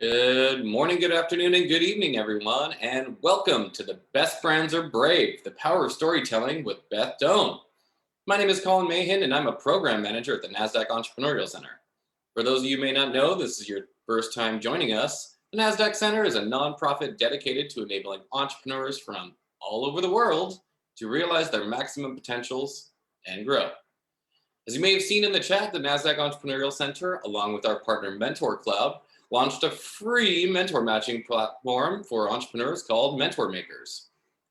Good morning, good afternoon, and good evening, everyone, and welcome to The Best Brands Are Brave, the power of storytelling with Beth Doane. My name is Colin Mahan, and I'm a program manager at the NASDAQ Entrepreneurial Center. For those of you who may not know, this is your first time joining us. The NASDAQ Center is a nonprofit dedicated to enabling entrepreneurs from all over the world to realize their maximum potentials and grow. As you may have seen in the chat, the NASDAQ Entrepreneurial Center, along with our partner Mentor Club, launched a free mentor matching platform for entrepreneurs called Mentor Makers.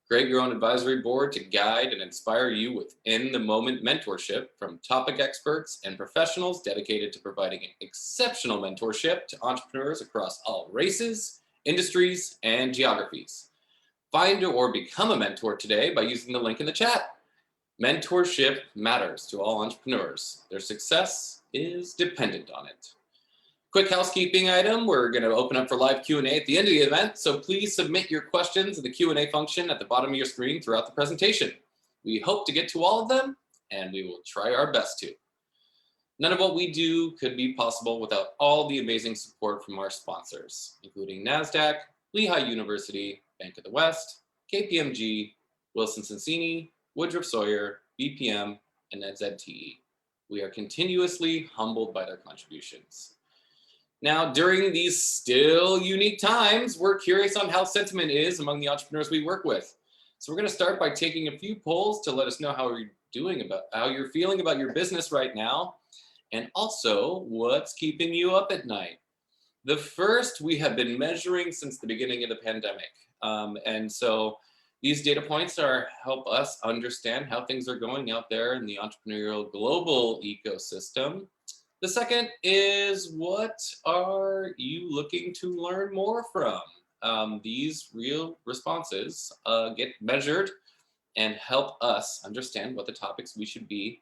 Create your own advisory board to guide and inspire you with in-the-moment mentorship from topic experts and professionals dedicated to providing exceptional mentorship to entrepreneurs across all races, industries, and geographies. Find or become a mentor today by using the link in the chat. Mentorship matters to all entrepreneurs. Their success is dependent on it. Quick housekeeping item, we're going to open up for live Q&A at the end of the event, so please submit your questions in the Q&A function at the bottom of your screen throughout the presentation. We hope to get to all of them, and we will try our best to. None of what we do could be possible without all the amazing support from our sponsors, including NASDAQ, Lehigh University, Bank of the West, KPMG, Wilson Sonsini, Woodruff Sawyer, BPM, and NZTE. We are continuously humbled by their contributions. Now, during these still unique times, we're curious on how sentiment is among the entrepreneurs we work with. So we're going to start by taking a few polls to let us know how you're feeling about your business right now, and also what's keeping you up at night. The first we have been measuring since the beginning of the pandemic, and so these data points help us understand how things are going out there in the entrepreneurial global ecosystem. The second is, what are you looking to learn more from? These real responses get measured and help us understand what the topics we should be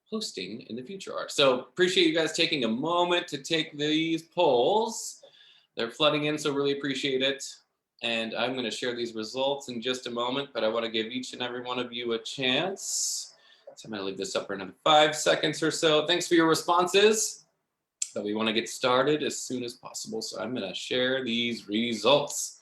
hosting in the future are. So appreciate you guys taking a moment to take these polls. They're flooding in, so really appreciate it. And I'm going to share these results in just a moment, but I want to give each and every one of you a chance. So I'm going to leave this up for another 5 seconds or so. Thanks for your responses, but we want to get started as soon as possible. So I'm going to share these results.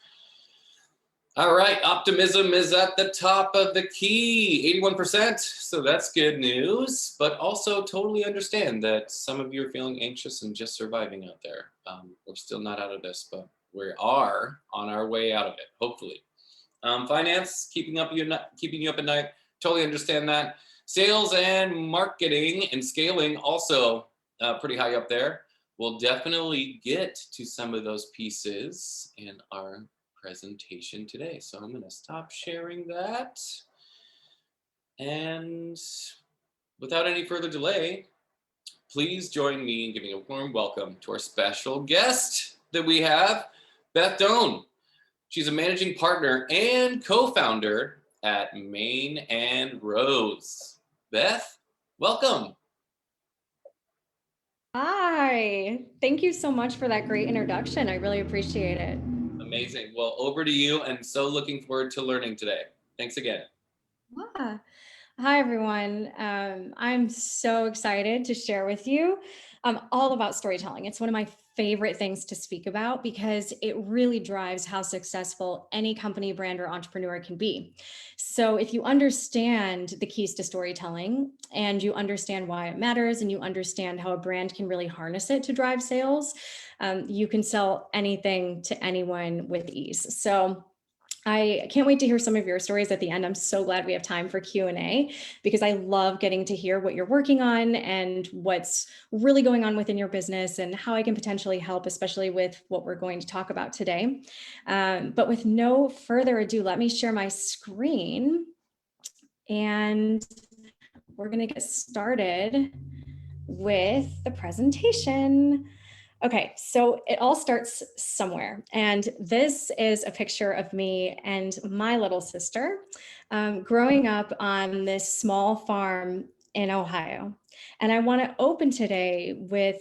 All right, optimism is at the top of the key, 81%. So that's good news, but also totally understand that some of you are feeling anxious and just surviving out there. We're still not out of this, but we are on our way out of it, hopefully. Finance, keeping you up at night, totally understand that. Sales and marketing and scaling also pretty high up there. We'll definitely get to some of those pieces in our presentation today. So I'm going to stop sharing that. And without any further delay, please join me in giving a warm welcome to our special guest that we have, Beth Doane. She's a managing partner and co-founder at Main and Rose. Beth, welcome. Hi, thank you so much for that great introduction. I really appreciate it. Amazing. Well, over to you, and so looking forward to learning today. Thanks again. Ah. Hi, everyone. I'm so excited to share with you all about storytelling. It's one of my favorite things to speak about because it really drives how successful any company, brand, or entrepreneur can be. So if you understand the keys to storytelling and you understand why it matters and you understand how a brand can really harness it to drive sales, you can sell anything to anyone with ease. So I can't wait to hear some of your stories at the end. I'm so glad we have time for Q&A because I love getting to hear what you're working on and what's really going on within your business and how I can potentially help, especially with what we're going to talk about today. But with no further ado, let me share my screen and we're going to get started with the presentation. Okay, so it all starts somewhere. And this is a picture of me and my little sister growing up on this small farm in Ohio. And I want to open today with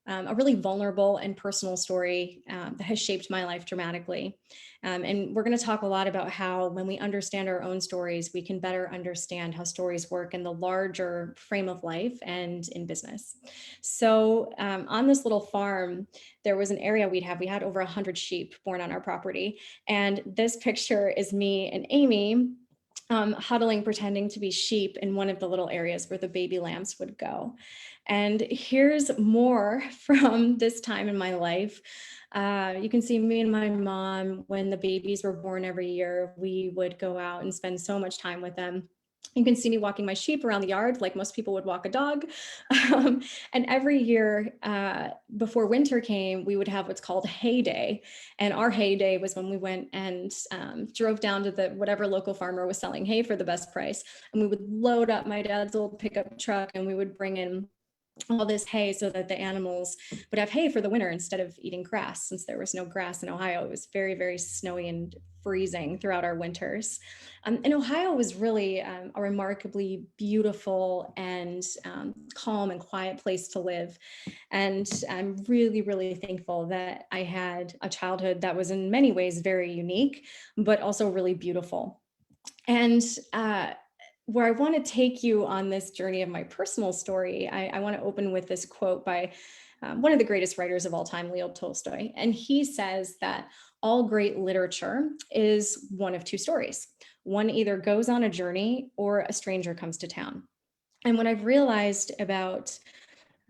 a really vulnerable and personal story that has shaped my life dramatically. And we're going to talk a lot about how when we understand our own stories, we can better understand how stories work in the larger frame of life and in business. So on this little farm, there was an area we had over 100 sheep born on our property. And this picture is me and Amy huddling, pretending to be sheep in one of the little areas where the baby lambs would go. And here's more from this time in my life. You can see me and my mom when the babies were born every year. We would go out and spend so much time with them. You can see me walking my sheep around the yard like most people would walk a dog. And every year before winter came, we would have what's called hay day. And our hay day was when we went and drove down to the whatever local farmer was selling hay for the best price. And we would load up my dad's old pickup truck and we would bring in all this hay so that the animals would have hay for the winter instead of eating grass. Since there was no grass in Ohio, it was very, very snowy and freezing throughout our winters. And Ohio was really a remarkably beautiful and calm and quiet place to live. And I'm really, really thankful that I had a childhood that was in many ways very unique, but also really beautiful. And where I want to take you on this journey of my personal story, I want to open with this quote by one of the greatest writers of all time, Leo Tolstoy. And he says that all great literature is one of two stories. One either goes on a journey or a stranger comes to town. And what I've realized about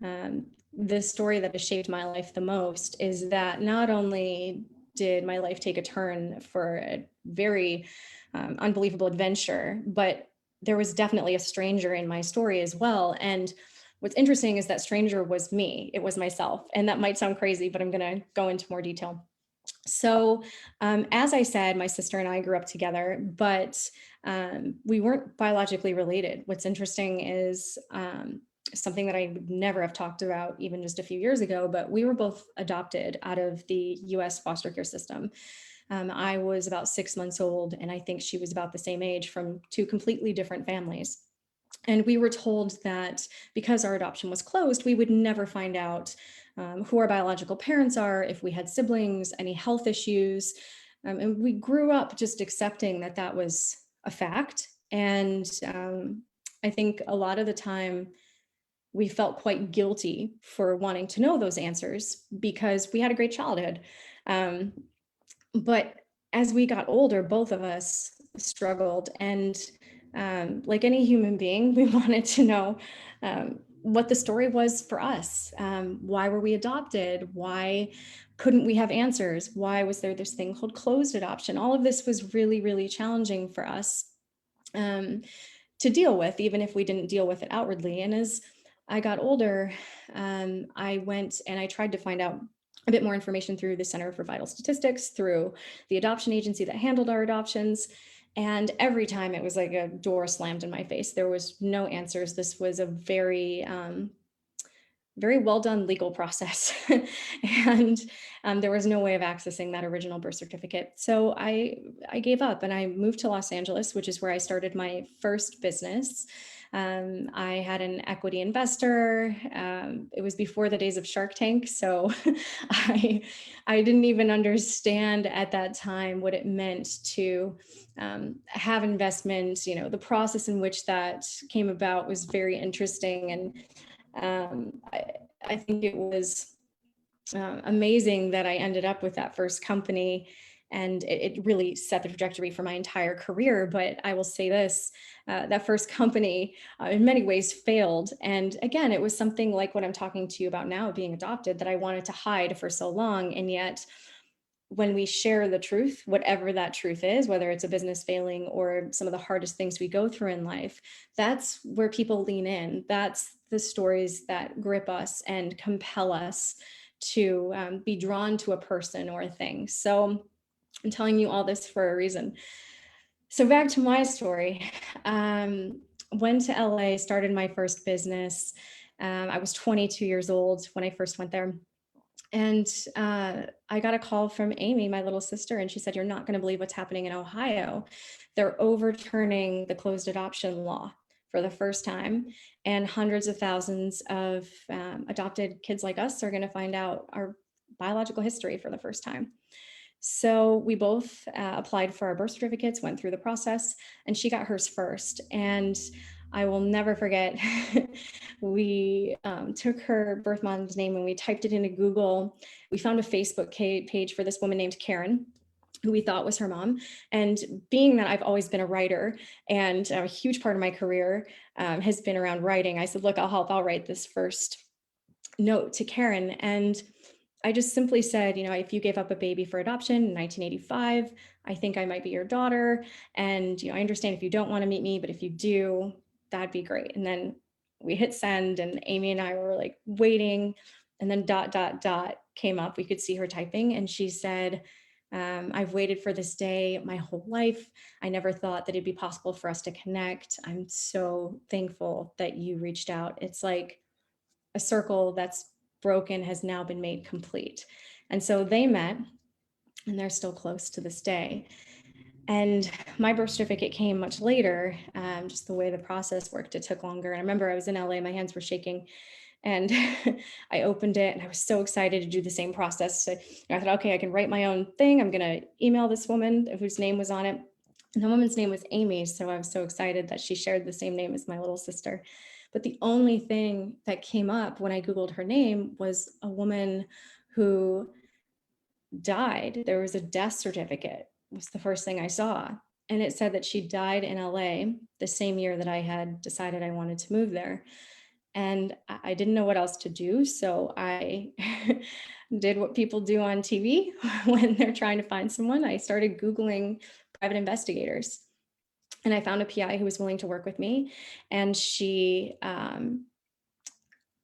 the story that has shaped my life the most is that not only did my life take a turn for a very unbelievable adventure, but there was definitely a stranger in my story as well. And what's interesting is that stranger was me. It was myself. And that might sound crazy, but I'm going to go into more detail. So, as I said, my sister and I grew up together, but we weren't biologically related. What's interesting is something that I would never have talked about even just a few years ago, but we were both adopted out of the US foster care system. I was about 6 months old, and I think she was about the same age, from two completely different families. And we were told that because our adoption was closed, we would never find out who our biological parents are, if we had siblings, any health issues. And we grew up just accepting that that was a fact. And I think a lot of the time we felt quite guilty for wanting to know those answers because we had a great childhood. But as we got older, both of us struggled. And like any human being, we wanted to know what the story was for us. Why were we adopted? Why couldn't we have answers? Why was there this thing called closed adoption? All of this was really, really challenging for us to deal with, even if we didn't deal with it outwardly. And as I got older, I went and I tried to find out a bit more information through the Center for Vital Statistics, through the adoption agency that handled our adoptions. And every time it was like a door slammed in my face. There was no answers. This was a very, very well done legal process. And there was no way of accessing that original birth certificate. So I gave up and I moved to Los Angeles, which is where I started my first business. I had an equity investor. It was before the days of Shark Tank. So I didn't even understand at that time what it meant to have investments. You know, the process in which that came about was very interesting. And I think it was amazing that I ended up with that first company, and it really set the trajectory for my entire career. But I will say this, that first company in many ways failed. And again, it was something like what I'm talking to you about now, being adopted, that I wanted to hide for so long. And yet, when we share the truth, whatever that truth is, whether it's a business failing or some of the hardest things we go through in life, that's where people lean in. That's the stories that grip us and compel us to be drawn to a person or a thing. So I'm telling you all this for a reason. So back to my story. Went to LA, started my first business. I was 22 years old when I first went there. And I got a call from Amy, my little sister, and she said, "You're not going to believe what's happening in Ohio. They're overturning the closed adoption law." for the first time. And hundreds of thousands of adopted kids like us are going to find out our biological history for the first time. So we both applied for our birth certificates, went through the process, and she got hers first. And I will never forget, we took her birth mom's name and we typed it into Google. We found a Facebook page for this woman named Karen, who we thought was her mom. And being that I've always been a writer, and a huge part of my career has been around writing, I said, look, I'll help. I'll write this first note to Karen. And I just simply said, if you gave up a baby for adoption in 1985, I think I might be your daughter. And, I understand if you don't want to meet me, but if you do, that'd be great. And then we hit send, and Amy and I were like waiting, and then ... came up. We could see her typing, and she said, I've waited for this day my whole life. I never thought that it'd be possible for us to connect. I'm so thankful that you reached out. It's like a circle that's broken has now been made complete. And so they met, and they're still close to this day. And my birth certificate came much later. Just the way the process worked, it took longer. And I remember I was in LA, my hands were shaking, and I opened it, and I was so excited to do the same process. So I thought, okay, I can write my own thing. I'm going to email this woman whose name was on it. And the woman's name was Amy. So I was so excited that she shared the same name as my little sister. But the only thing that came up when I Googled her name was a woman who died. There was a death certificate, was the first thing I saw. And it said that she died in LA the same year that I had decided I wanted to move there. And I didn't know what else to do. So I did what people do on TV when they're trying to find someone. I started Googling private investigators. And I found a PI who was willing to work with me. And she,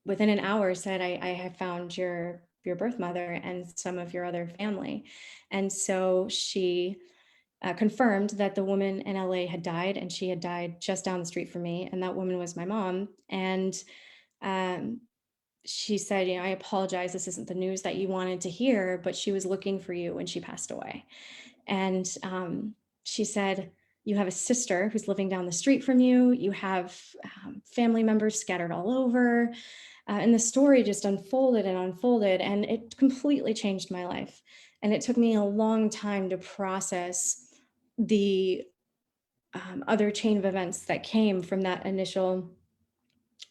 within an hour, said, I have found your birth mother and some of your other family. And so she confirmed that the woman in LA had died, and she had died just down the street from me. And that woman was my mom. And she said, I apologize. This isn't the news that you wanted to hear, but she was looking for you when she passed away. And she said, you have a sister who's living down the street from you. You have family members scattered all over. And the story just unfolded and unfolded, and it completely changed my life. And it took me a long time to process the other chain of events that came from that initial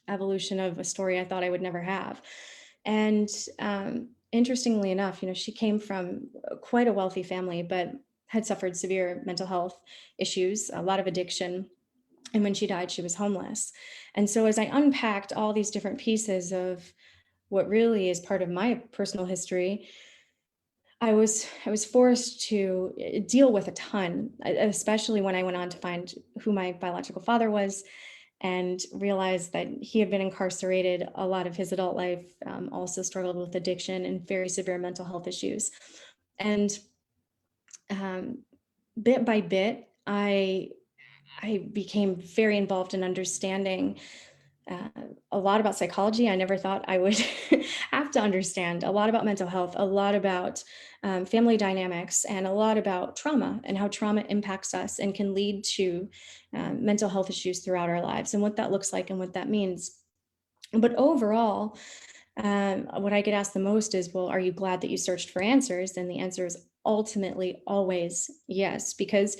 evolution of a story I thought I would never have. And interestingly enough, she came from quite a wealthy family, but had suffered severe mental health issues, a lot of addiction. And when she died, she was homeless. And so as I unpacked all these different pieces of what really is part of my personal history, I was forced to deal with a ton, especially when I went on to find who my biological father was, and realized that he had been incarcerated a lot of his adult life, also struggled with addiction and very severe mental health issues. And bit by bit, I became very involved in understanding a lot about psychology. I never thought I would have to understand a lot about mental health, a lot about family dynamics, and a lot about trauma and how trauma impacts us and can lead to mental health issues throughout our lives, and what that looks like and what that means. But overall, what I get asked the most is, well, are you glad that you searched for answers? And the answer is ultimately always yes, because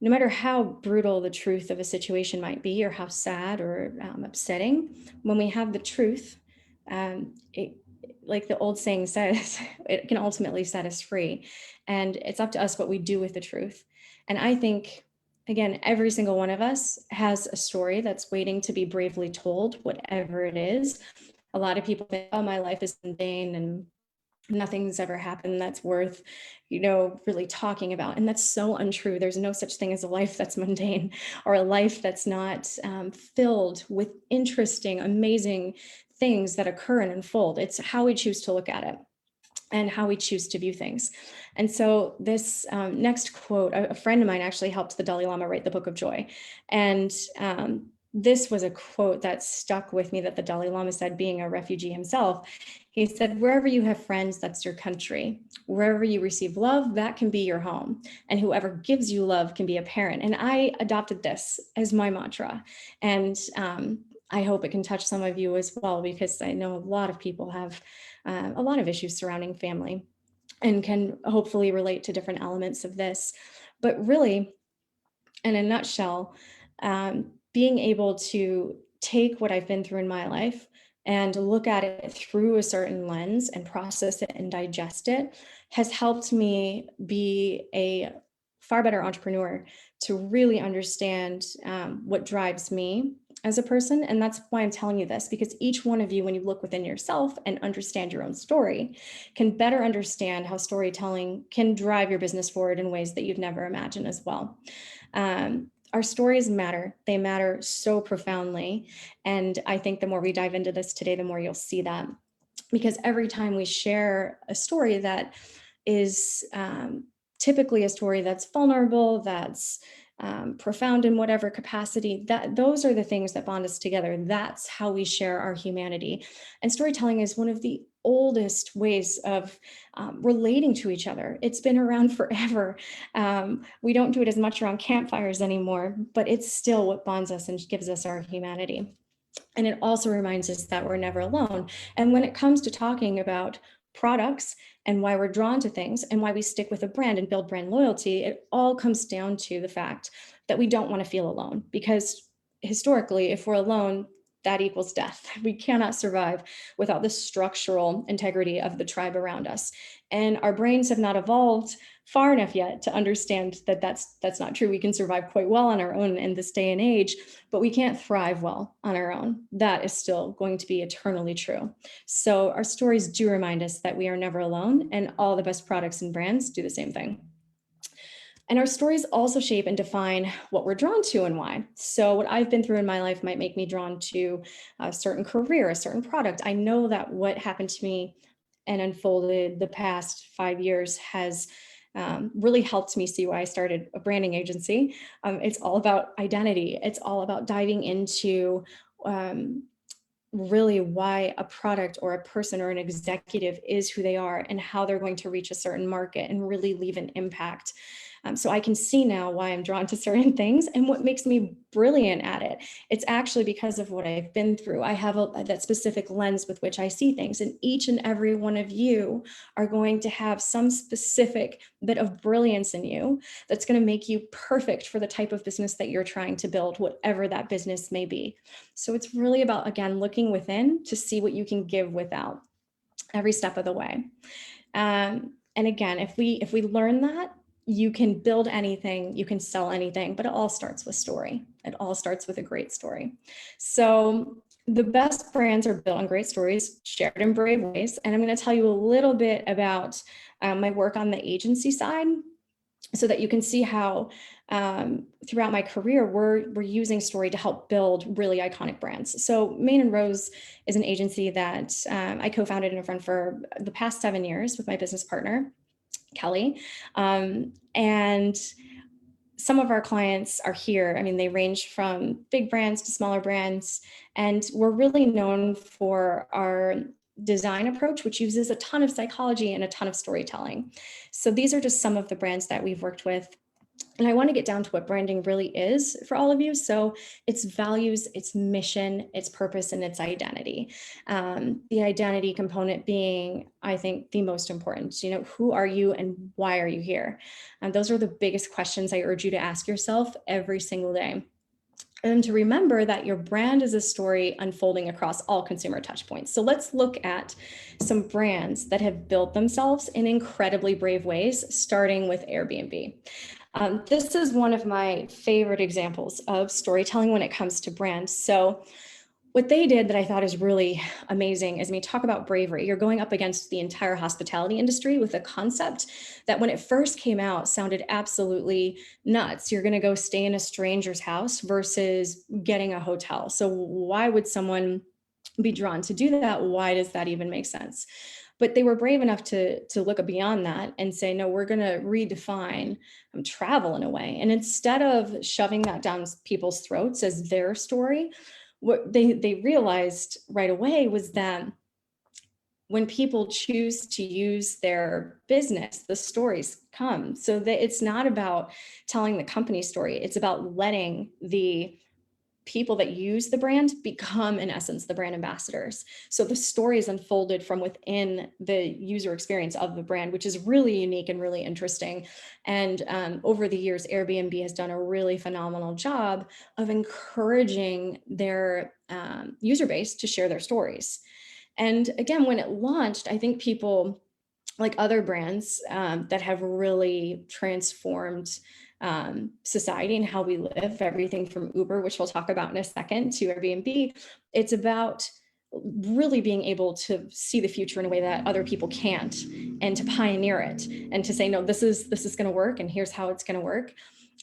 no matter how brutal the truth of a situation might be, or how sad or upsetting, when we have the truth, it, like the old saying says, it can ultimately set us free. And it's up to us what we do with the truth. And I think, again, every single one of us has a story that's waiting to be bravely told, whatever it is. A lot of people think, oh, my life is mundane and nothing's ever happened that's worth, really talking about. And that's so untrue. There's no such thing as a life that's mundane, or a life that's not filled with interesting, amazing things that occur and unfold. It's how we choose to look at it and how we choose to view things. And so this next quote, a friend of mine actually helped the Dalai Lama write the Book of Joy. And this was a quote that stuck with me that the Dalai Lama said, being a refugee himself. He said, wherever you have friends, that's your country. Wherever you receive love, that can be your home. And whoever gives you love can be a parent. And I adopted this as my mantra. And I hope it can touch some of you as well, because I know a lot of people have a lot of issues surrounding family and can hopefully relate to different elements of this. But really, in a nutshell, being able to take what I've been through in my life and look at it through a certain lens and process it and digest it has helped me be a far better entrepreneur, to really understand what drives me as a person. And that's why I'm telling you this, because each one of you, when you look within yourself and understand your own story, can better understand how storytelling can drive your business forward in ways that you'd never imagine as well. Our stories matter. They matter so profoundly. And I think the more we dive into this today, the more you'll see that. Because every time we share a story that is typically a story that's vulnerable, that's profound in whatever capacity, that those are the things that bond us together. That's how we share our humanity. And storytelling is one of the oldest ways of relating to each other. It's been around forever. We don't do it as much around campfires anymore, but it's still what bonds us and gives us our humanity. And it also reminds us that we're never alone. And when it comes to talking about products and why we're drawn to things and why we stick with a brand and build brand loyalty, it all comes down to the fact that we don't want to feel alone. Because historically, if we're alone, that equals death. We cannot survive without the structural integrity of the tribe around us. And our brains have not evolved far enough yet to understand that that's not true. We can survive quite well on our own in this day and age, but we can't thrive well on our own. That is still going to be eternally true. So our stories do remind us that we are never alone, and all the best products and brands do the same thing. And our stories also shape and define what we're drawn to and why. So what I've been through in my life might make me drawn to a certain career, a certain product. I know that what happened to me and unfolded the past 5 years has really helped me see why I started a branding agency. It's all about identity. It's all about diving into really why a product or a person or an executive is who they are and how they're going to reach a certain market and really leave an impact. So I can see now why I'm drawn to certain things and what makes me brilliant at it. It's actually because of what I've been through. I have that specific lens with which I see things, and each and every one of you are going to have some specific bit of brilliance in you that's going to make you perfect for the type of business that you're trying to build, whatever that business may be. So it's really about, again, looking within to see what you can give without every step of the way. And again, if we learn that, you can build anything, you can sell anything, but it all starts with story. It all starts with a great story. So the best brands are built on great stories, shared in brave ways. And I'm going to tell you a little bit about my work on the agency side, so that you can see how throughout my career, we're using story to help build really iconic brands. So Main and Rose is an agency that I co-founded and run for the past 7 years with my business partner, Kelly. And some of our clients are here. I mean, they range from big brands to smaller brands. And we're really known for our design approach, which uses a ton of psychology and a ton of storytelling. So these are just some of the brands that we've worked with. And I want to get down to what branding really is for all of you. So its values, its mission, its purpose, and its identity. The identity component being, I think, the most important. You know, who are you and why are you here? And those are the biggest questions I urge you to ask yourself every single day. And to remember that your brand is a story unfolding across all consumer touchpoints. So let's look at some brands that have built themselves in incredibly brave ways, starting with Airbnb. This is one of my favorite examples of storytelling when it comes to brands. So what they did that I thought is really amazing is, when you talk about bravery, you're going up against the entire hospitality industry with a concept that when it first came out sounded absolutely nuts. You're going to go stay in a stranger's house versus getting a hotel. So why would someone be drawn to do that? Why does that even make sense? But they were brave enough to look beyond that and say, no, we're going to redefine travel in a way. And instead of shoving that down people's throats as their story, what they realized right away was that when people choose to use their business, the stories come. So that it's not about telling the company story, it's about letting the people that use the brand become, in essence, the brand ambassadors. So the story is unfolded from within the user experience of the brand, which is really unique and really interesting. And over the years, Airbnb has done a really phenomenal job of encouraging their user base to share their stories. And again, when it launched, I think people, like other brands that have really transformed society and how we live, everything from Uber, which we'll talk about in a second, to Airbnb, it's about really being able to see the future in a way that other people can't, and to pioneer it, and to say, no, this is going to work, and here's how it's going to work.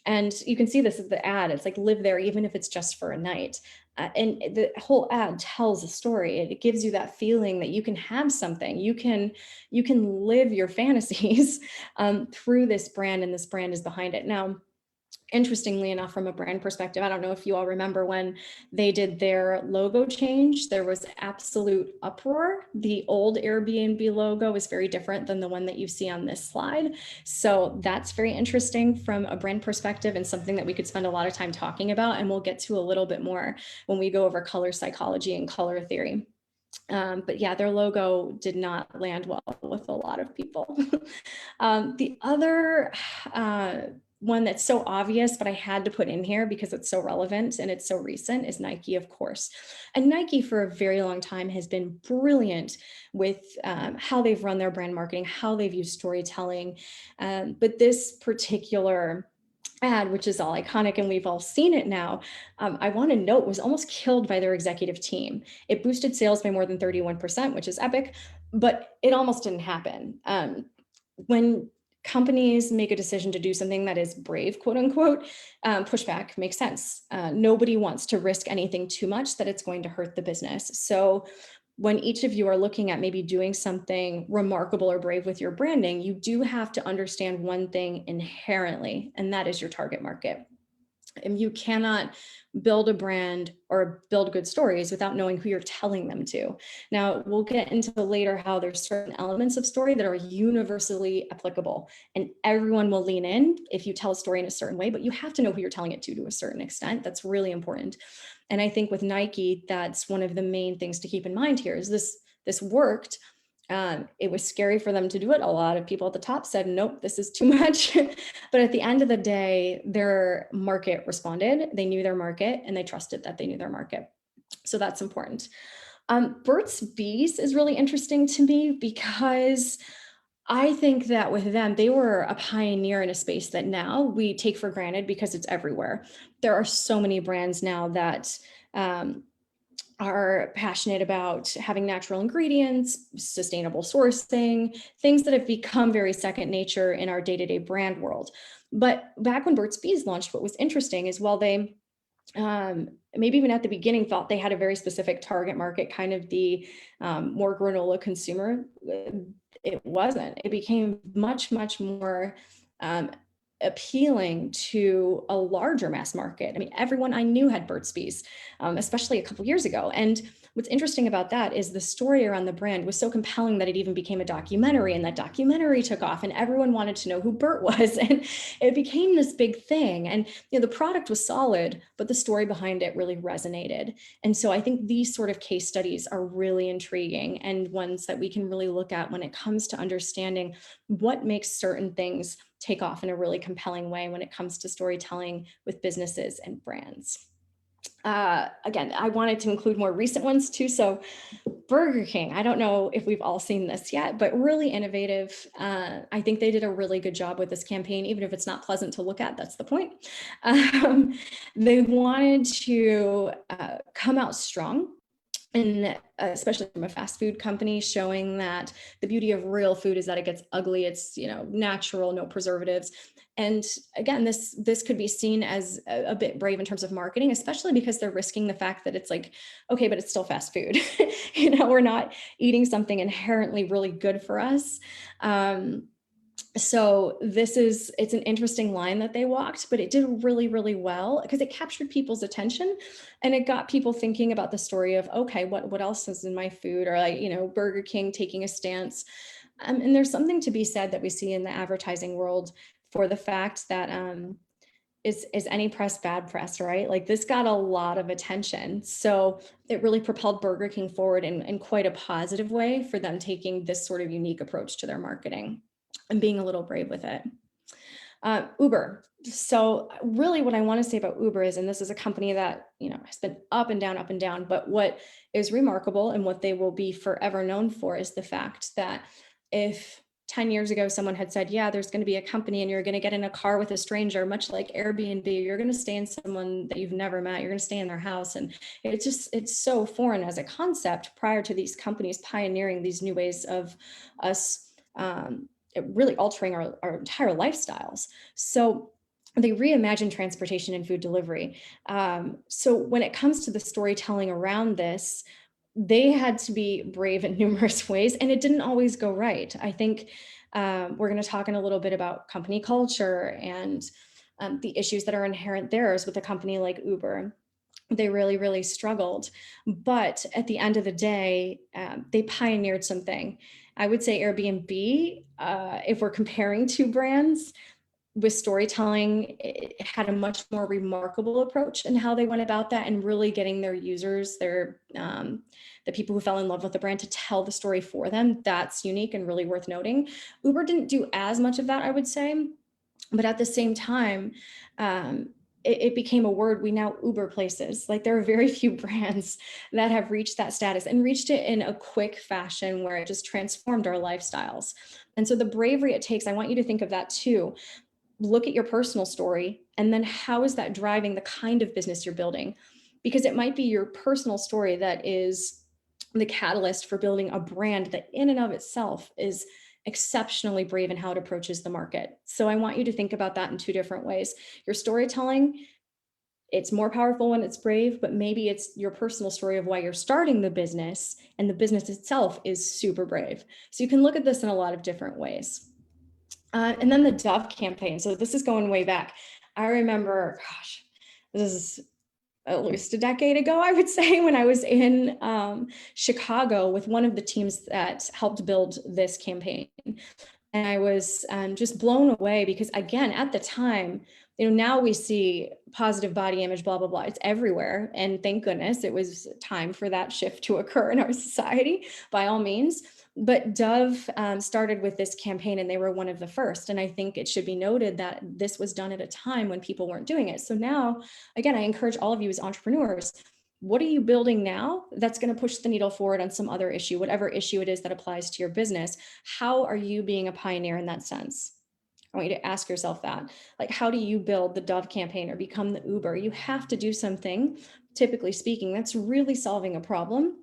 And you can see this as the ad. It's like, live there, even if it's just for a night. And the whole ad tells a story. It gives you that feeling that you can have something. You can live your fantasies through this brand, and this brand is behind it. Now, interestingly enough, from a brand perspective, I don't know if you all remember when they did their logo change, there was absolute uproar. The old Airbnb logo is very different than the one that you see on this slide. So that's very interesting from a brand perspective, and something that we could spend a lot of time talking about. And we'll get to a little bit more when we go over color psychology and color theory. But yeah, their logo did not land well with a lot of people. The other one that's so obvious, but I had to put in here because it's so relevant and it's so recent, is Nike, of course. And Nike for a very long time has been brilliant with how they've run their brand marketing, how they've used storytelling. But this particular ad, which is all iconic and we've all seen it now, I want to note, was almost killed by their executive team. It boosted sales by more than 31%, which is epic, but it almost didn't happen. When companies make a decision to do something that is brave, quote unquote, pushback makes sense. Nobody wants to risk anything too much that it's going to hurt the business. So when each of you are looking at maybe doing something remarkable or brave with your branding, you do have to understand one thing inherently, and that is your target market. And you cannot build a brand or build good stories without knowing who you're telling them to. Now, we'll get into later how there's certain elements of story that are universally applicable, and everyone will lean in if you tell a story in a certain way, but you have to know who you're telling it to a certain extent. That's really important. And I think with Nike, that's one of the main things to keep in mind here is this worked. It was scary for them to do it. A lot of people at the top said, nope, this is too much. But at the end of the day, their market responded. They knew their market, and they trusted that they knew their market. So that's important. Burt's Bees is really interesting to me because I think that with them, they were a pioneer in a space that now we take for granted because it's everywhere. There are so many brands now that are passionate about having natural ingredients, sustainable sourcing, things that have become very second nature in our day-to-day brand world. But back when Burt's Bees launched, what was interesting is while they maybe even at the beginning thought they had a very specific target market, kind of the more granola consumer, it wasn't. It became much, much more appealing to a larger mass market. I mean, everyone I knew had Burt's Bees, especially a couple of years ago. And what's interesting about that is the story around the brand was so compelling that it even became a documentary, and that documentary took off, and everyone wanted to know who Bert was. And it became this big thing. And the product was solid, but the story behind it really resonated. And so I think these sort of case studies are really intriguing, and ones that we can really look at when it comes to understanding what makes certain things take off in a really compelling way when it comes to storytelling with businesses and brands. Again, I wanted to include more recent ones too. So Burger King, I don't know if we've all seen this yet, but really innovative. I think they did a really good job with this campaign, even if it's not pleasant to look at, that's the point. They wanted to come out strong and especially from a fast food company, showing that the beauty of real food is that it gets ugly. It's, natural, no preservatives. And again, this could be seen as a bit brave in terms of marketing, especially because they're risking the fact that it's like, okay, but it's still fast food. We're not eating something inherently really good for us. So it's an interesting line that they walked, but it did really, really well because it captured people's attention, and it got people thinking about the story of, okay, what else is in my food? Or like, Burger King taking a stance. And there's something to be said that we see in the advertising world for the fact that is any press bad press, right? Like, this got a lot of attention. So it really propelled Burger King forward in quite a positive way for them taking this sort of unique approach to their marketing and being a little brave with it. Uber. So really what I want to say about Uber is, and this is a company that, has been up and down, but what is remarkable and what they will be forever known for is the fact that if 10 years ago someone had said, yeah, there's going to be a company and you're going to get in a car with a stranger, much like Airbnb, you're going to stay in someone that you've never met, you're going to stay in their house. And it's so foreign as a concept prior to these companies pioneering these new ways of us really altering our entire lifestyles. So they reimagined transportation and food delivery. So when it comes to the storytelling around this, they had to be brave in numerous ways, and it didn't always go right. I think we're going to talk in a little bit about company culture and the issues that are inherent there as with a company like Uber. They really, really struggled. But at the end of the day, they pioneered something. I would say Airbnb, if we're comparing two brands, with storytelling, it had a much more remarkable approach in how they went about that and really getting their users, the people who fell in love with the brand, to tell the story for them. That's unique and really worth noting. Uber didn't do as much of that, I would say, but at the same time, it became a word. We now Uber places. Like, there are very few brands that have reached that status and reached it in a quick fashion where it just transformed our lifestyles. And so the bravery it takes, I want you to think of that too. Look at your personal story, and then how is that driving the kind of business you're building? Because it might be your personal story that is the catalyst for building a brand that in and of itself is exceptionally brave in how it approaches the market. So I want you to think about that in two different ways. Your storytelling, it's more powerful when it's brave, but maybe it's your personal story of why you're starting the business, and the business itself is super brave. So you can look at this in a lot of different ways. And then the Dove campaign. So this is going way back. I remember, gosh, this is at least a decade ago, I would say, when I was in Chicago with one of the teams that helped build this campaign. And I was just blown away because, again, at the time, now we see positive body image, blah, blah, blah. It's everywhere. And thank goodness it was time for that shift to occur in our society, by all means. But Dove started with this campaign, and they were one of the first. And I think it should be noted that this was done at a time when people weren't doing it. So now, again, I encourage all of you as entrepreneurs, what are you building now that's going to push the needle forward on some other issue, whatever issue it is that applies to your business? How are you being a pioneer in that sense? I want you to ask yourself that. Like, how do you build the Dove campaign or become the Uber? You have to do something, typically speaking, that's really solving a problem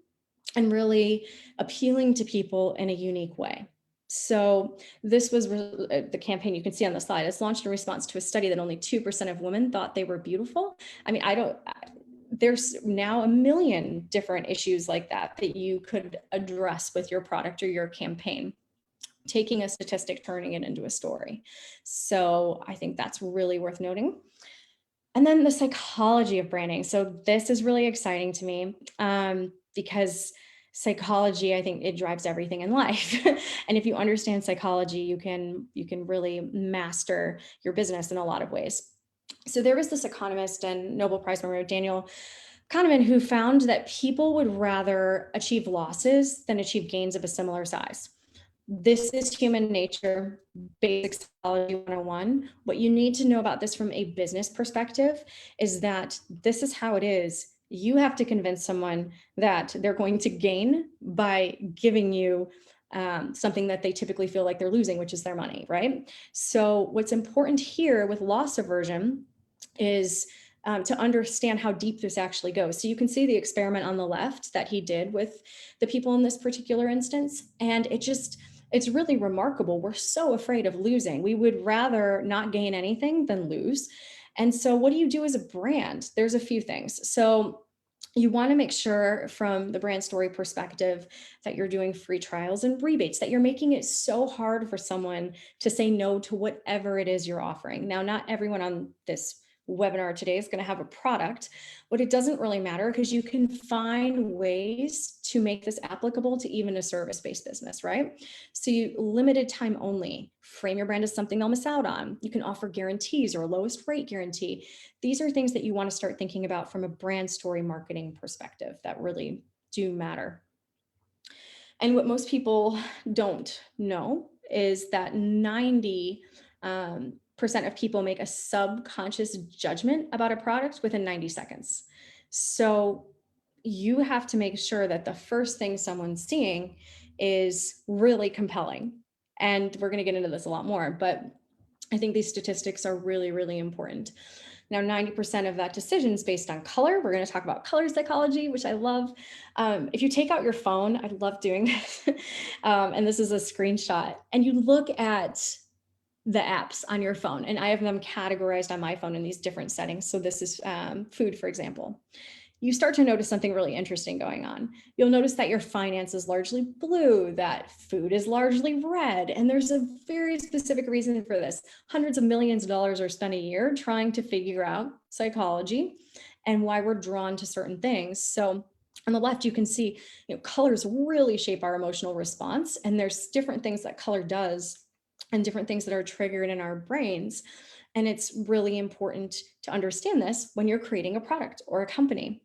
and really appealing to people in a unique way. So this was the campaign you can see on the slide. It's launched in response to a study that only 2% of women thought they were beautiful. I mean, there's now a million different issues like that you could address with your product or your campaign, taking a statistic, turning it into a story. So I think that's really worth noting. And then the psychology of branding. So this is really exciting to me because psychology, I think it drives everything in life. And if you understand psychology, you can really master your business in a lot of ways. So there was this economist and Nobel Prize winner, Daniel Kahneman, who found that people would rather achieve losses than achieve gains of a similar size. This is human nature, basic psychology 101. What you need to know about this from a business perspective is that this is how it is. You have to convince someone that they're going to gain by giving you something that they typically feel like they're losing, which is their money, right? So what's important here with loss aversion is to understand how deep this actually goes. So you can see the experiment on the left that he did with the people in this particular instance. And it's really remarkable. We're so afraid of losing. We would rather not gain anything than lose. And so what do you do as a brand? There's a few things. So you want to make sure from the brand story perspective that you're doing free trials and rebates, that you're making it so hard for someone to say no to whatever it is you're offering. Now, not everyone on this webinar today is going to have a product, but it doesn't really matter because you can find ways to make this applicable to even a service-based business, right? So you limited time only, frame your brand as something they'll miss out on. You can offer guarantees or a lowest rate guarantee. These are things that you want to start thinking about from a brand story marketing perspective that really do matter. And what most people don't know is that 90% of people make a subconscious judgment about a product within 90 seconds. So you have to make sure that the first thing someone's seeing is really compelling. And we're going to get into this a lot more, but I think these statistics are really, really important. Now, 90% of that decision is based on color. We're going to talk about color psychology, which I love. If you take out your phone, I love doing this. And this is a screenshot, and you look at the apps on your phone, and I have them categorized on my phone in these different settings. So this is food, for example. You start to notice something really interesting going on. You'll notice that your finance is largely blue, that food is largely red, and there's a very specific reason for this. Hundreds of millions of dollars are spent a year trying to figure out psychology and why we're drawn to certain things. So on the left, you can see, colors really shape our emotional response, and there's different things that color does and different things that are triggered in our brains. And it's really important to understand this when you're creating a product or a company.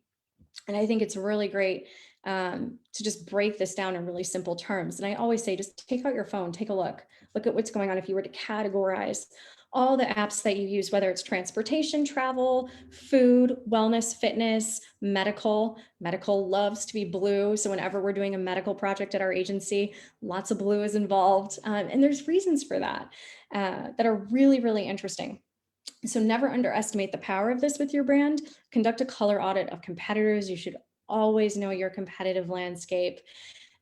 And I think it's really great to just break this down in really simple terms. And I always say, just take out your phone, take a look at what's going on. If you were to categorize all the apps that you use, whether it's transportation, travel, food, wellness, fitness, medical loves to be blue. So whenever we're doing a medical project at our agency, lots of blue is involved. And there's reasons for that that are really, really interesting. So never underestimate the power of this with your brand. Conduct a color audit of competitors. You should always know your competitive landscape.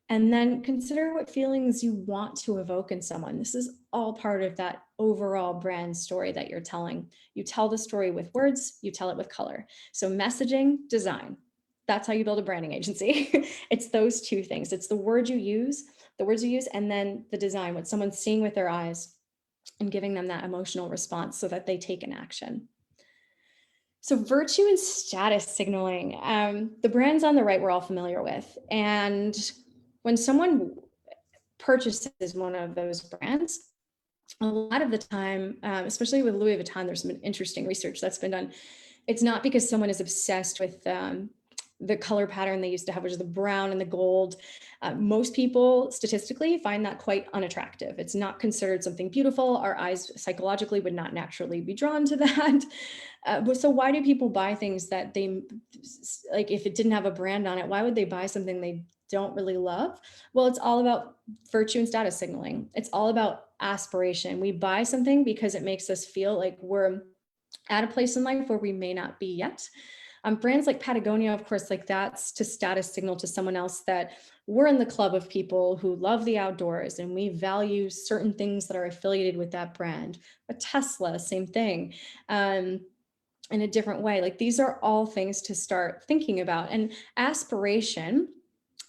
And then consider what feelings you want to evoke in someone. This is all part of that overall brand story that you're telling. You tell the story with words, you tell it with color. So messaging, design. That's how you build a branding agency. It's those two things. It's the words you use, and then the design, what someone's seeing with their eyes, and giving them that emotional response so that they take an action. So virtue and status signaling, the brands on the right we're all familiar with. And when someone purchases one of those brands, a lot of the time, especially with Louis Vuitton, there's some interesting research that's been done. It's not because someone is obsessed with the color pattern they used to have, which is the brown and the gold. Most people statistically find that quite unattractive. It's not considered something beautiful. Our eyes psychologically would not naturally be drawn to that. So why do people buy things that they, like if it didn't have a brand on it, why would they buy something they don't really love? Well, it's all about virtue and status signaling. It's all about aspiration. We buy something because it makes us feel like we're at a place in life where we may not be yet. Brands like Patagonia, of course, like that's to status signal to someone else that we're in the club of people who love the outdoors and we value certain things that are affiliated with that brand. But Tesla, same thing. In a different way. Like these are all things to start thinking about. And aspiration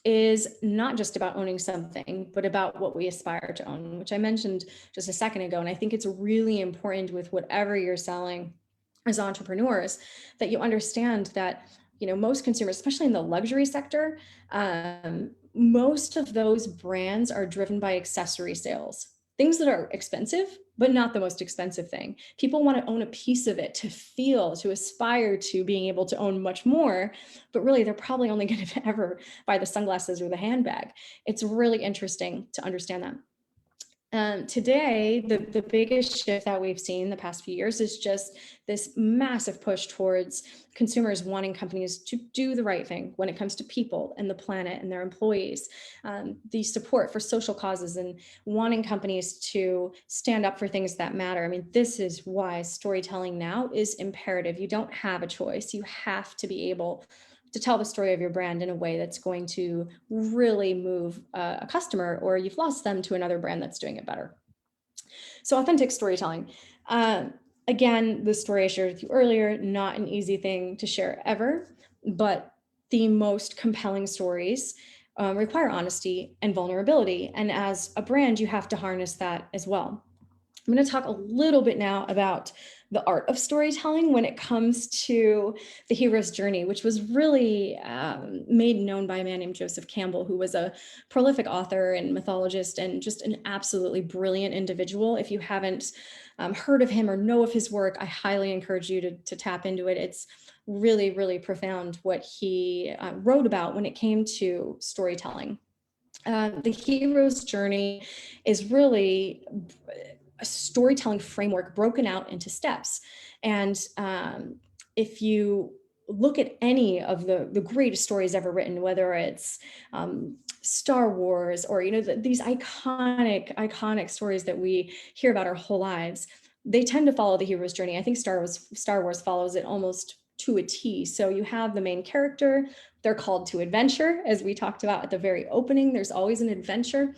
is not just about owning something, but about what we aspire to own, which I mentioned just a second ago. And I think it's really important with whatever you're selling as entrepreneurs, that you understand that, most consumers, especially in the luxury sector, most of those brands are driven by accessory sales, things that are expensive, but not the most expensive thing. People want to own a piece of it to aspire to being able to own much more, but really they're probably only going to ever buy the sunglasses or the handbag. It's really interesting to understand that. Today, the biggest shift that we've seen the past few years is just this massive push towards consumers wanting companies to do the right thing when it comes to people and the planet and their employees, the support for social causes, and wanting companies to stand up for things that matter. I mean, this is why storytelling now is imperative. You don't have a choice. You have to be able to tell the story of your brand in a way that's going to really move a customer, or you've lost them to another brand that's doing it better. So authentic storytelling. Again, the story I shared with you earlier, not an easy thing to share ever, but the most compelling stories require honesty and vulnerability. And as a brand, you have to harness that as well. I'm going to talk a little bit now about the art of storytelling when it comes to the hero's journey, which was really made known by a man named Joseph Campbell, who was a prolific author and mythologist and just an absolutely brilliant individual. If you haven't heard of him or know of his work, I highly encourage you to tap into it. It's really, really profound what he wrote about when it came to storytelling. The hero's journey is really a storytelling framework broken out into steps. And if you look at any of the greatest stories ever written, whether it's Star Wars or, these iconic stories that we hear about our whole lives, they tend to follow the hero's journey. I think Star Wars follows it almost to a T. So you have the main character, they're called to adventure, as we talked about at the very opening. There's always an adventure.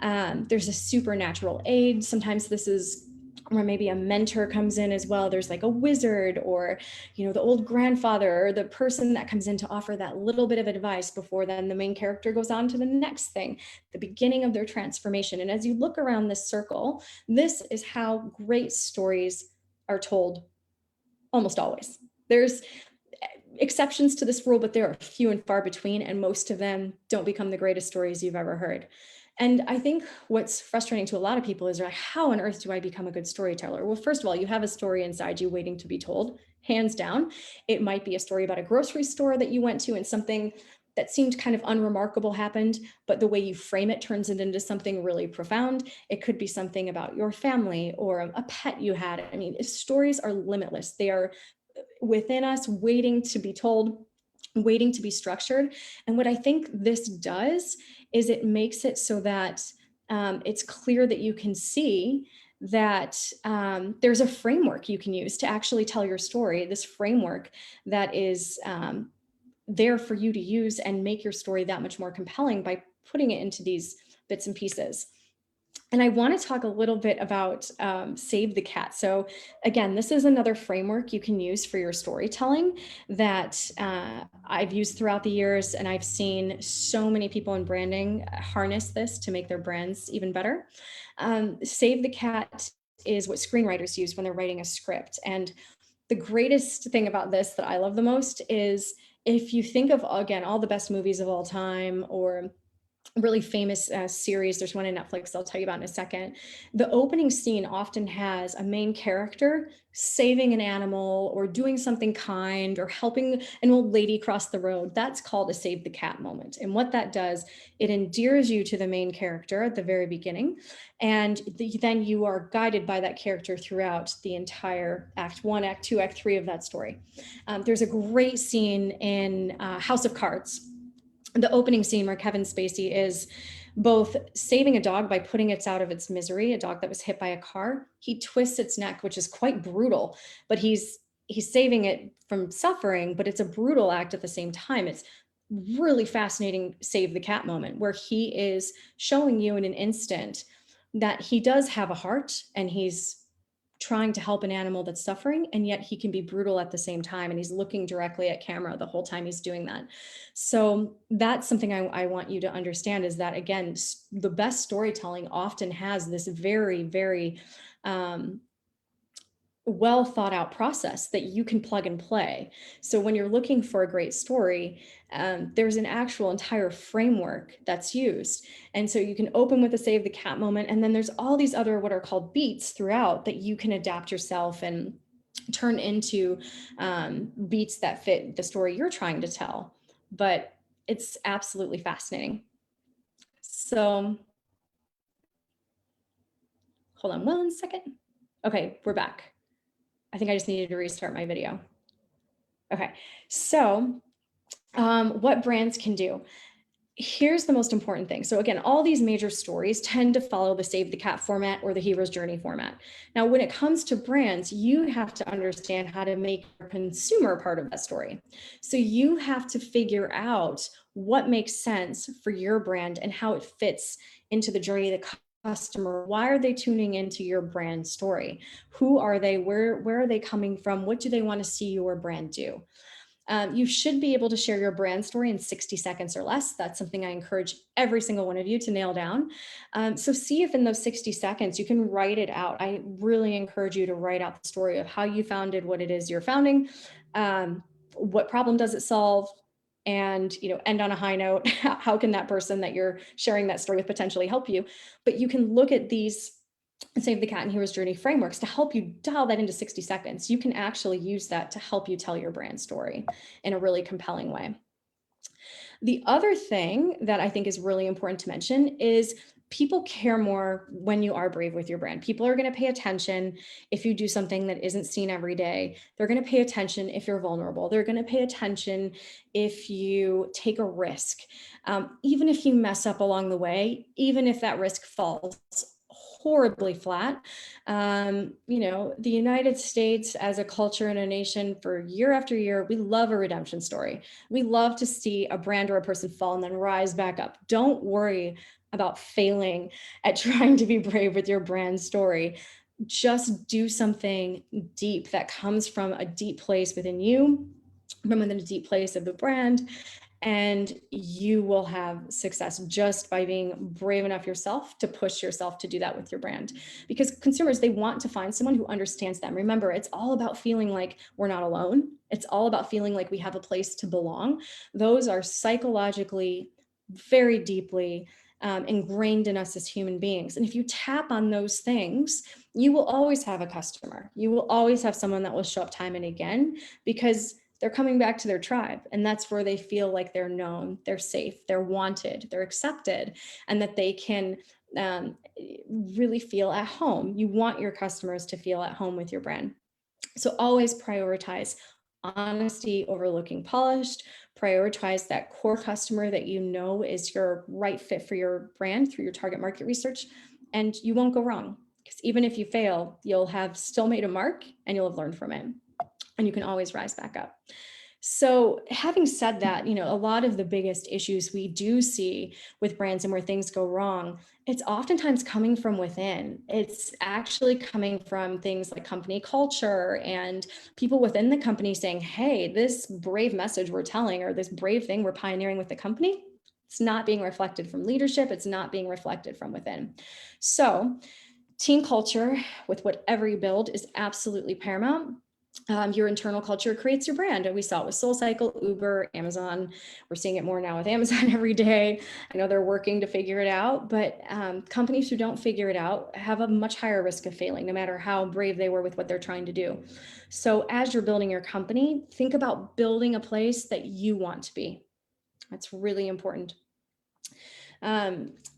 There's a supernatural aid. Sometimes this is where maybe a mentor comes in as well. There's like a wizard, or the old grandfather, or the person that comes in to offer that little bit of advice before then the main character goes on to the next thing, the beginning of their transformation. And as you look around this circle, this is how great stories are told almost always. There's exceptions to this rule, but there are few and far between, and most of them don't become the greatest stories you've ever heard. And I think what's frustrating to a lot of people is, like, how on earth do I become a good storyteller? Well, first of all, you have a story inside you waiting to be told, hands down. It might be a story about a grocery store that you went to and something that seemed kind of unremarkable happened, but the way you frame it turns it into something really profound. It could be something about your family or a pet you had. I mean, stories are limitless. They are within us, waiting to be told, waiting to be structured. And what I think this does is it makes it so that it's clear that you can see that there's a framework you can use to actually tell your story, this framework that is there for you to use and make your story that much more compelling by putting it into these bits and pieces. And I want to talk a little bit about Save the Cat. So again, this is another framework you can use for your storytelling that I've used throughout the years, and I've seen so many people in branding harness this to make their brands even better. Save the Cat is what screenwriters use when they're writing a script. And the greatest thing about this that I love the most is, if you think of, again, all the best movies of all time, or really famous series. There's one in Netflix I'll tell you about in a second. The opening scene often has a main character saving an animal or doing something kind or helping an old lady cross the road. That's called a save the cat moment. And what that does, it endears you to the main character at the very beginning. And then you are guided by that character throughout the entire act 1, act 2, act 3 of that story. There's a great scene in House of Cards, the opening scene, where Kevin Spacey is both saving a dog by putting it out of its misery, a dog that was hit by a car. He twists its neck, which is quite brutal, but he's saving it from suffering, but it's a brutal act at the same time. It's really fascinating save the cat moment, where he is showing you in an instant that he does have a heart and he's trying to help an animal that's suffering, and yet he can be brutal at the same time, and he's looking directly at camera the whole time he's doing that. So that's something I want you to understand, is that, again, the best storytelling often has this very, very well thought out process that you can plug and play. So when you're looking for a great story, there's an actual entire framework that's used. And so you can open with a save the cat moment, and then there's all these other what are called beats throughout that you can adapt yourself and turn into beats that fit the story you're trying to tell. But it's absolutely fascinating. So hold on 1 second. Okay, we're back. I think I just needed to restart my video. Okay, so what brands can do. Here's the most important thing. So again, all these major stories tend to follow the Save the Cat format or the hero's journey format. Now, when it comes to brands, you have to understand how to make your consumer part of that story. So you have to figure out what makes sense for your brand and how it fits into the journey of the customer. Why are they tuning into your brand story? Who are they? Where are they coming from? What do they want to see your brand do? You should be able to share your brand story in 60 seconds or less. That's something I encourage every single one of you to nail down. So see if in those 60 seconds you can write it out. I really encourage you to write out the story of how you founded what it is you're founding, what problem does it solve, and end on a high note. How can that person that you're sharing that story with potentially help you? But you can look at these Save the Cat and Hero's Journey frameworks to help you dial that into 60 seconds. You can actually use that to help you tell your brand story in a really compelling way. The other thing that I think is really important to mention is people care more when you are brave with your brand. People are going to pay attention if you do something that isn't seen every day. They're going to pay attention if you're vulnerable. They're going to pay attention if you take a risk. Even if you mess up along the way, even if that risk falls horribly flat. The United States as a culture and a nation for year after year, we love a redemption story. We love to see a brand or a person fall and then rise back up. Don't worry about failing at trying to be brave with your brand story. Just do something deep that comes from a deep place within you, from within a deep place of the brand, and you will have success just by being brave enough yourself to push yourself to do that with your brand. Because consumers, they want to find someone who understands them. Remember, it's all about feeling like we're not alone. It's all about feeling like we have a place to belong. Those are psychologically very deeply ingrained in us as human beings. And if you tap on those things, you will always have a customer. You will always have someone that will show up time and again, because they're coming back to their tribe, and that's where they feel like they're known, they're safe, they're wanted, they're accepted, and that they can really feel at home. You want your customers to feel at home with your brand. So always prioritize honesty over looking polished. Prioritize that core customer that you know is your right fit for your brand through your target market research, and you won't go wrong, because even if you fail, you'll have still made a mark and you'll have learned from it. And you can always rise back up. So having said that, a lot of the biggest issues we do see with brands and where things go wrong, it's oftentimes coming from within. It's actually coming from things like company culture and people within the company saying, hey, this brave message we're telling, or this brave thing we're pioneering with the company, it's not being reflected from leadership. It's not being reflected from within. So team culture with whatever you build is absolutely paramount. Your internal culture creates your brand. And we saw it with SoulCycle, Uber, Amazon. We're seeing it more now with Amazon every day. I know they're working to figure it out, but companies who don't figure it out have a much higher risk of failing, no matter how brave they were with what they're trying to do. So as you're building your company, think about building a place that you want to be. That's really important.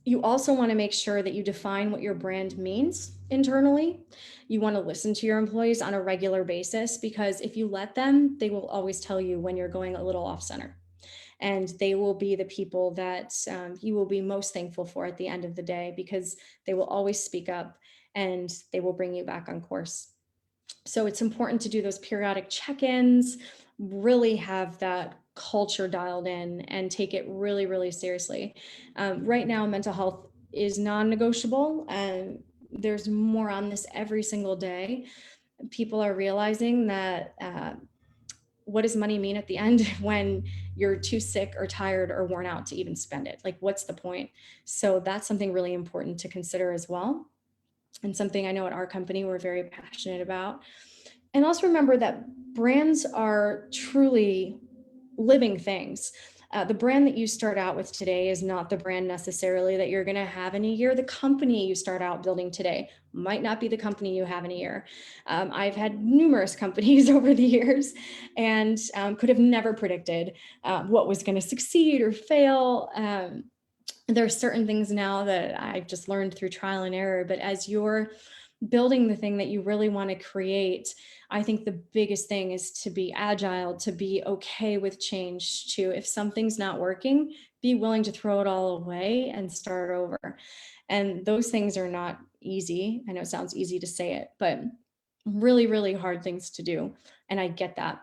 You also want to make sure that you define what your brand means internally. You want to listen to your employees on a regular basis, because if you let them, they will always tell you when you're going a little off center. And they will be the people that you will be most thankful for at the end of the day, because they will always speak up and they will bring you back on course. So it's important to do those periodic check-ins, really have that culture dialed in and take it really, really seriously. Right now, mental health is non-negotiable, and there's more on this every single day. People are realizing that what does money mean at the end when you're too sick or tired or worn out to even spend it? Like, what's the point? So that's something really important to consider as well, and something I know at our company we're very passionate about. And also remember that brands are truly living things. The brand that you start out with today is not the brand necessarily that you're going to have in a year. The company you start out building today might not be the company you have in a year. I've had numerous companies over the years and could have never predicted what was going to succeed or fail. There are certain things now that I've just learned through trial and error, but as you're building the thing that you really want to create, I think the biggest thing is to be agile, to be okay with change, to, if something's not working, be willing to throw it all away and start over. And those things are not easy. I know it sounds easy to say it, but really, really hard things to do. And I get that.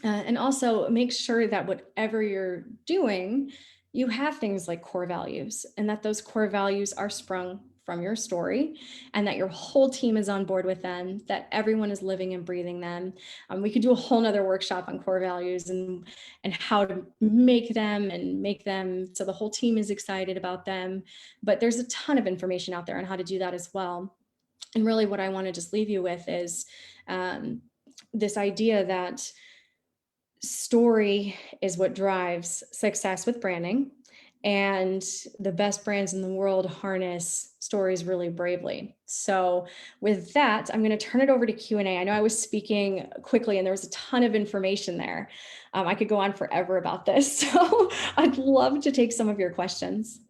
And also make sure that whatever you're doing, you have things like core values, and that those core values are sprung from your story, and that your whole team is on board with them, that everyone is living and breathing them. We could do a whole nother workshop on core values and how to make them so the whole team is excited about them. But there's a ton of information out there on how to do that as well. And really what I want to just leave you with is this idea that story is what drives success with branding, and the best brands in the world harness stories really bravely. So with that, I'm going to turn it over to Q&A. I know I was speaking quickly and there was a ton of information there. I could go on forever about this, so I'd love to take some of your questions.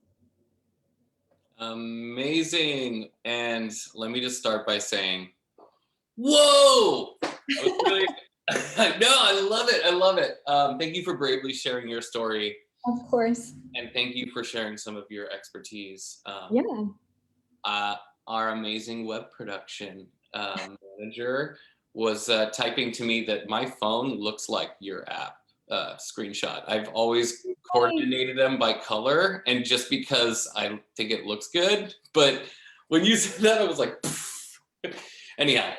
Amazing. And let me just start by saying, whoa! I was really, no, I love it. I love it. Thank you for bravely sharing your story. Of course. And thank you for sharing some of your expertise. Yeah. Our amazing web production manager was typing to me that my phone looks like your app screenshot. I've always coordinated them by color, and just because I think it looks good. But when you said that, I was like, anyhow,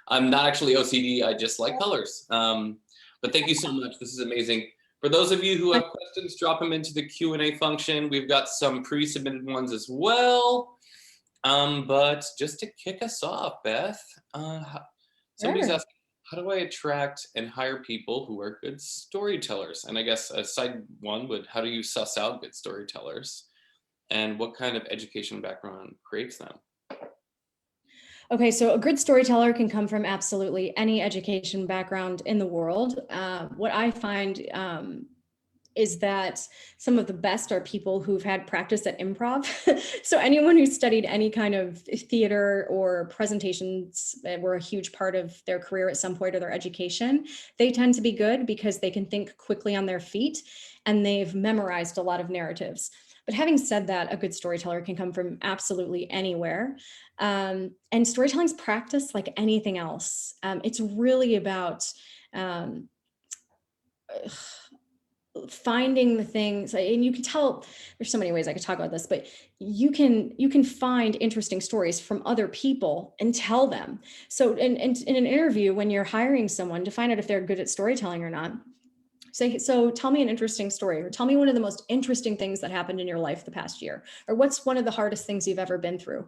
I'm not actually OCD. I just like colors. But thank you so much. This is amazing. For those of you who have questions, drop them into the Q&A function. We've got some pre-submitted ones as well. But just to kick us off, Beth, somebody's Sure. asking, how do I attract and hire people who are good storytellers? And I guess side one would, how do you suss out good storytellers? And what kind of education background creates them? Okay, so a good storyteller can come from absolutely any education background in the world. What I find is that some of the best are people who've had practice at improv. So anyone who's studied any kind of theater or presentations that were a huge part of their career at some point or their education, they tend to be good because they can think quickly on their feet and they've memorized a lot of narratives. But having said that, a good storyteller can come from absolutely anywhere. And storytelling's practice like anything else. It's really about finding the things, and you can tell there's so many ways I could talk about this, but you can find interesting stories from other people and tell them. So in an interview, when you're hiring someone to find out if they're good at storytelling or not, say, so tell me an interesting story, or tell me one of the most interesting things that happened in your life the past year, or what's one of the hardest things you've ever been through.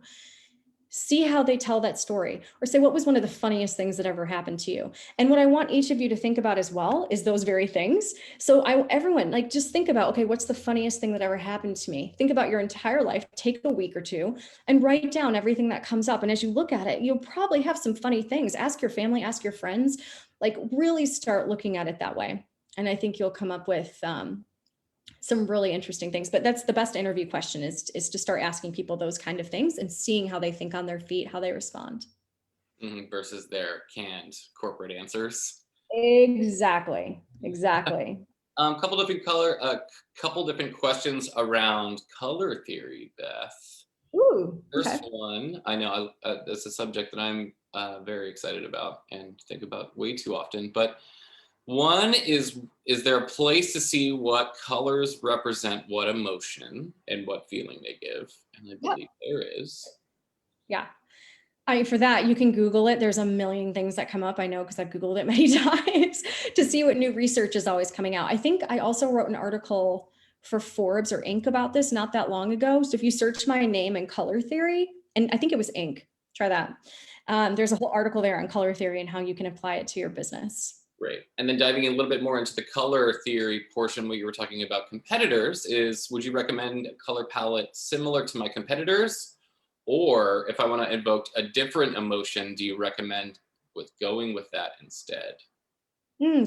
See how they tell that story, or say, what was one of the funniest things that ever happened to you? And what I want each of you to think about as well is those very things. So everyone, like, just think about, okay, what's the funniest thing that ever happened to me? Think about your entire life, take a week or two and write down everything that comes up. And as you look at it, you'll probably have some funny things. Ask your family, ask your friends, like really start looking at it that way. And I think you'll come up with some really interesting things. But that's the best interview question, is to start asking people those kind of things and seeing how they think on their feet, how they respond. Versus their canned corporate answers. Exactly. Couple different questions around color theory, Beth. Ooh, First okay. one, I know that's a subject that I'm very excited about and think about way too often. But one is there a place to see what colors represent what emotion and what feeling they give? And I Yep. believe there is. Yeah. For that, you can Google it. There's a million things that come up. I know, because I've Googled it many times to see what new research is always coming out. I think I also wrote an article for Forbes or Inc. about this not that long ago. So if you search my name and color theory, and I think it was Inc., try that. There's a whole article there on color theory and how you can apply it to your business. Great. And then diving in a little bit more into the color theory portion, where you were talking about competitors, would you recommend a color palette similar to my competitors? Or if I want to invoke a different emotion, do you recommend going with that instead?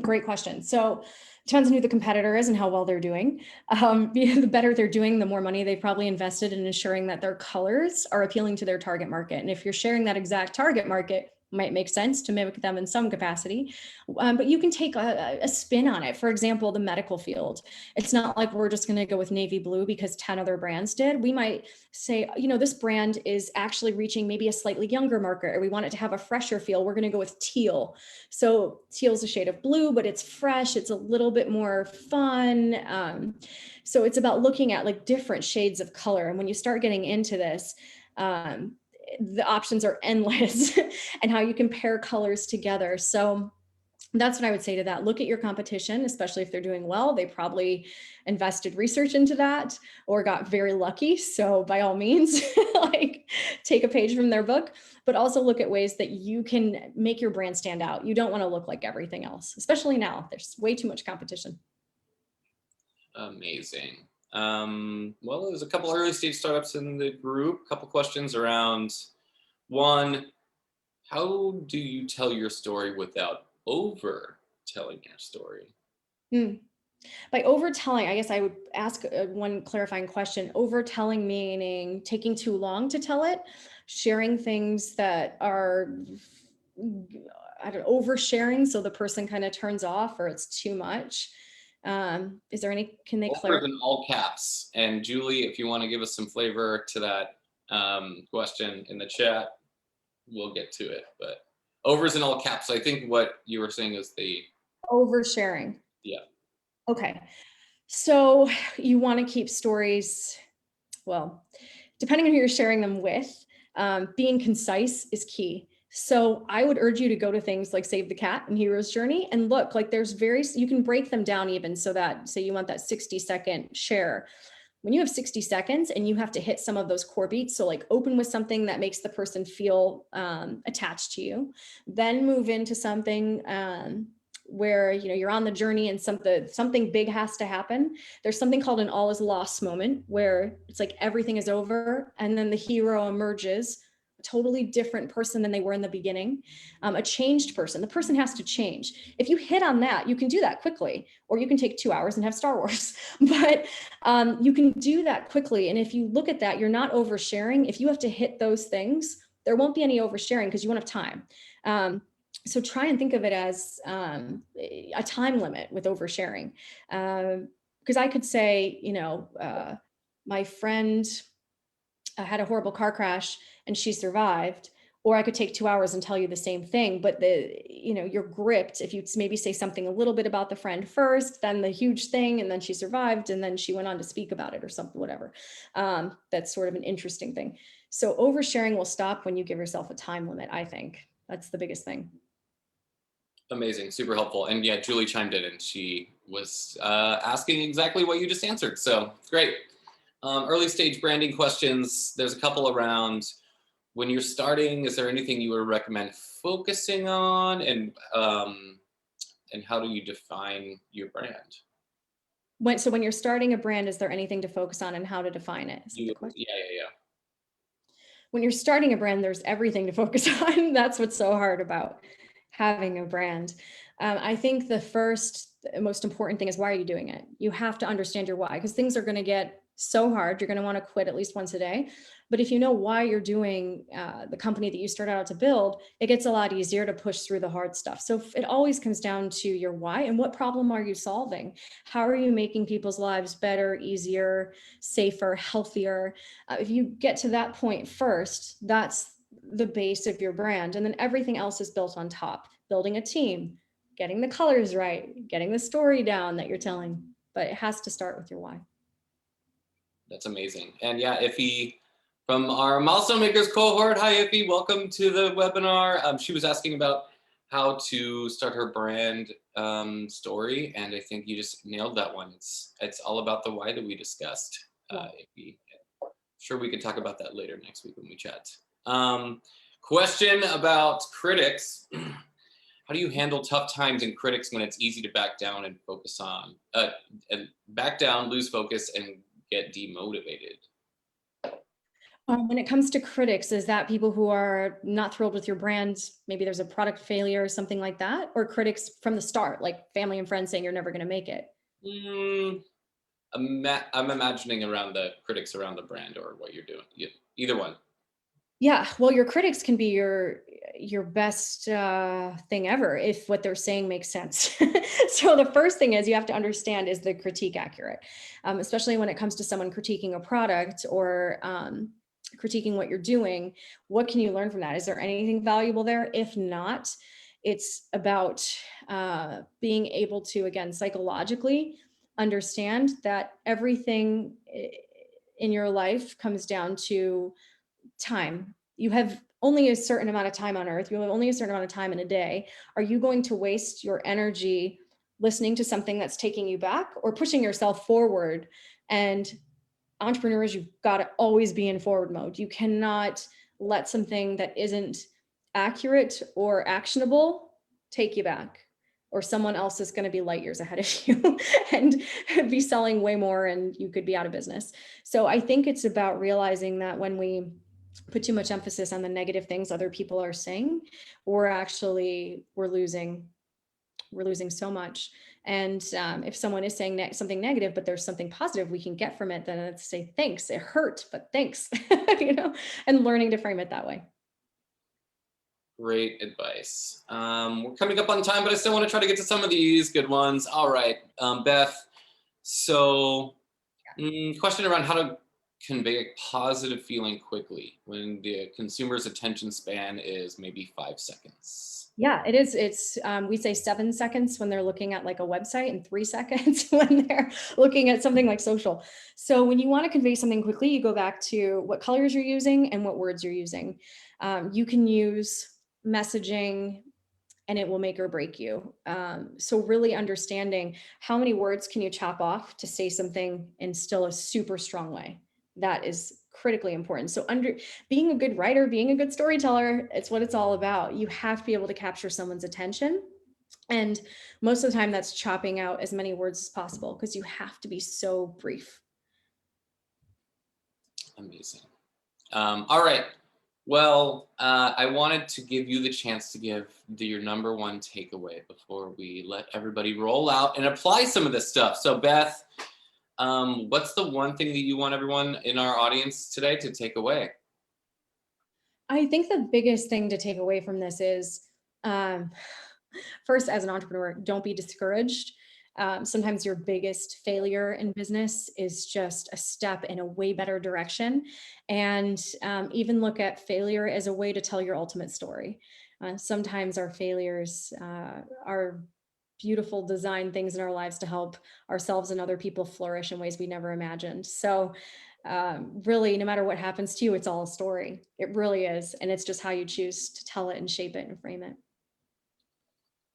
Great question. So depends on who the competitor is and how well they're doing. The better they're doing, the more money they've probably invested in ensuring that their colors are appealing to their target market. And if you're sharing that exact target market, might make sense to mimic them in some capacity. But you can take a spin on it. For example, the medical field. It's not like we're just going to go with navy blue because 10 other brands did. We might say, this brand is actually reaching maybe a slightly younger market, or we want it to have a fresher feel. We're going to go with teal. So teal is a shade of blue, but it's fresh. It's a little bit more fun. So it's about looking at like different shades of color. And when you start getting into this, the options are endless and how you can pair colors together. So that's what I would say to that. Look at your competition, especially if they're doing well. They probably invested research into that or got very lucky. So by all means, like take a page from their book, but also look at ways that you can make your brand stand out. You don't want to look like everything else, especially now. There's way too much competition. Amazing. Well, there's a couple early stage startups in the group. A couple questions around one, how do you tell your story without over telling your story? By overtelling, I guess I would ask one clarifying question. Overtelling meaning taking too long to tell it, sharing things that are, I don't know, oversharing so the person kind of turns off or it's too much. Is there any, can they Over clarify? in all caps. And Julie, if you want to give us some flavor to that question in the chat, we'll get to it. But overs in all caps. I think what you were saying is the Oversharing. yeah. Okay. So you want to keep stories, well, depending on who you're sharing them with, being concise is key. So I would urge you to go to things like Save the Cat and Hero's Journey and look, like there's you can break them down even so that, say you want that 60-second share. When you have 60 seconds and you have to hit some of those core beats, so like open with something that makes the person feel attached to you, then move into something where you're on the journey and something big has to happen. There's something called an all is lost moment where it's like everything is over and then the hero emerges a totally different person than they were in the beginning, a changed person. The person has to change. If you hit on that, you can do that quickly, or you can take 2 hours and have Star Wars. But you can do that quickly. And if you look at that, you're not oversharing. If you have to hit those things, there won't be any oversharing because you won't have time. So try and think of it as a time limit with oversharing. Because I could say, my friend had a horrible car crash and she survived, or I could take 2 hours and tell you the same thing, but you're gripped if you maybe say something a little bit about the friend first, then the huge thing, and then she survived, and then she went on to speak about it or something, whatever. That's sort of an interesting thing. So oversharing will stop when you give yourself a time limit, I think. That's the biggest thing. Amazing, super helpful. And yeah, Julie chimed in and she was asking exactly what you just answered. So great. Early stage branding questions. There's a couple around when you're starting. Is there anything you would recommend focusing on, and how do you define your brand? So when you're starting a brand, is there anything to focus on and how to define it? Is that the question? Yeah. When you're starting a brand, there's everything to focus on. That's what's so hard about having a brand. I think the most important thing is, why are you doing it? You have to understand your why, because things are going to get so hard. You're going to want to quit at least once a day. But if you know why you're doing the company that you started out to build, it gets a lot easier to push through the hard stuff. So it always comes down to your why and what problem are you solving? How are you making people's lives better, easier, safer, healthier? If you get to that point first, that's the base of your brand. And then everything else is built on top. Building a team, getting the colors right, getting the story down that you're telling. But it has to start with your why. That's amazing. And yeah, Iffy from our Milestone Makers cohort. Hi, Iffy. Welcome to the webinar. She was asking about how to start her brand story, and I think you just nailed that one. It's all about the why that we discussed, Iffy. Sure, we could talk about that later next week when we chat. Question about critics. How do you handle tough times and critics when it's easy to back down and focus on, and back down, lose focus, and get demotivated? When it comes to critics, is that people who are not thrilled with your brand? Maybe there's a product failure or something like that, or critics from the start, like family and friends saying you're never going to make it? Mm, I'm imagining around the critics around the brand or what you're doing. Either one. Yeah, well, your critics can be your best thing ever if what they're saying makes sense. So the first thing is you have to understand, is the critique accurate, especially when it comes to someone critiquing a product or critiquing what you're doing. What can you learn from that? Is there anything valuable there? If not, it's about being able to, again, psychologically understand that everything in your life comes down to time. You have only a certain amount of time on earth. You have only a certain amount of time in a day. Are you going to waste your energy listening to something that's taking you back or pushing yourself forward? And entrepreneurs, you've got to always be in forward mode. You cannot let something that isn't accurate or actionable take you back, or someone else is going to be light years ahead of you and be selling way more and you could be out of business. So I think it's about realizing that when we put too much emphasis on the negative things other people are saying, we're losing so much. And if someone is saying something negative, but there's something positive we can get from it, then let's say thanks. It hurt, but thanks, and learning to frame it that way. Great advice. We're coming up on time, but I still want to try to get to some of these good ones. All right, Beth. So, question around how to convey a positive feeling quickly when the consumer's attention span is maybe 5 seconds. Yeah, it is. We say 7 seconds when they're looking at like a website and 3 seconds when they're looking at something like social. So when you want to convey something quickly, you go back to what colors you're using and what words you're using. You can use messaging and it will make or break you. So really understanding how many words can you chop off to say something in still a super strong way. That is critically important. So being a good writer, being a good storyteller, it's what it's all about. You have to be able to capture someone's attention. And most of the time that's chopping out as many words as possible because you have to be so brief. Amazing. All right. Well, I wanted to give you the chance to give your number one takeaway before we let everybody roll out and apply some of this stuff. So, Beth, what's the one thing that you want everyone in our audience today to take away? I think the biggest thing to take away from this is, first, as an entrepreneur, don't be discouraged. Sometimes your biggest failure in business is just a step in a way better direction. And even look at failure as a way to tell your ultimate story. Sometimes our failures are beautiful design things in our lives to help ourselves and other people flourish in ways we never imagined. So really, no matter what happens to you, it's all a story. It really is. And it's just how you choose to tell it and shape it and frame it.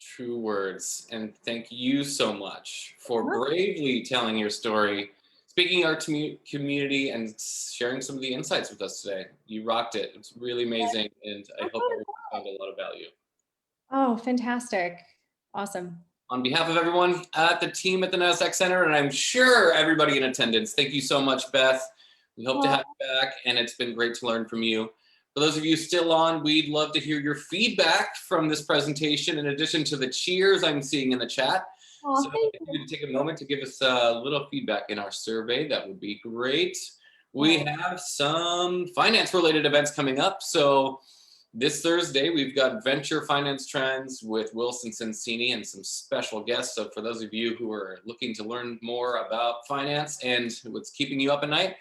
True words. And thank you so much for bravely telling your story, speaking our community, and sharing some of the insights with us today. You rocked it. It's really amazing. And I hope everyone found a lot of value. Oh, fantastic. Awesome. On behalf of everyone at the team at the NASDAQ Center, and I'm sure everybody in attendance, thank you so much, Beth. We hope to have you back, and it's been great to learn from you. For those of you still on, we'd love to hear your feedback from this presentation, in addition to the cheers I'm seeing in the chat. So if you could take a moment to give us a little feedback in our survey, that would be great. We have some finance-related events coming up. So this Thursday, we've got Venture Finance Trends with Wilson Sensini and some special guests. So for those of you who are looking to learn more about finance and what's keeping you up at night,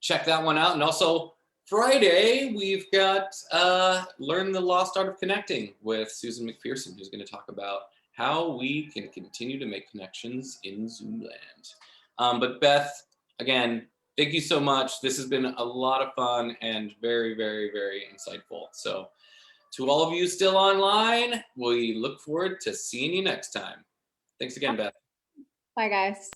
check that one out. And also Friday, we've got Learn the Lost Art of Connecting with Susan McPherson, who's going to talk about how we can continue to make connections in Zoomland. But Beth, again, thank you so much. This has been a lot of fun and very, very, very insightful. So to all of you still online, we look forward to seeing you next time. Thanks again, Beth. Bye, guys.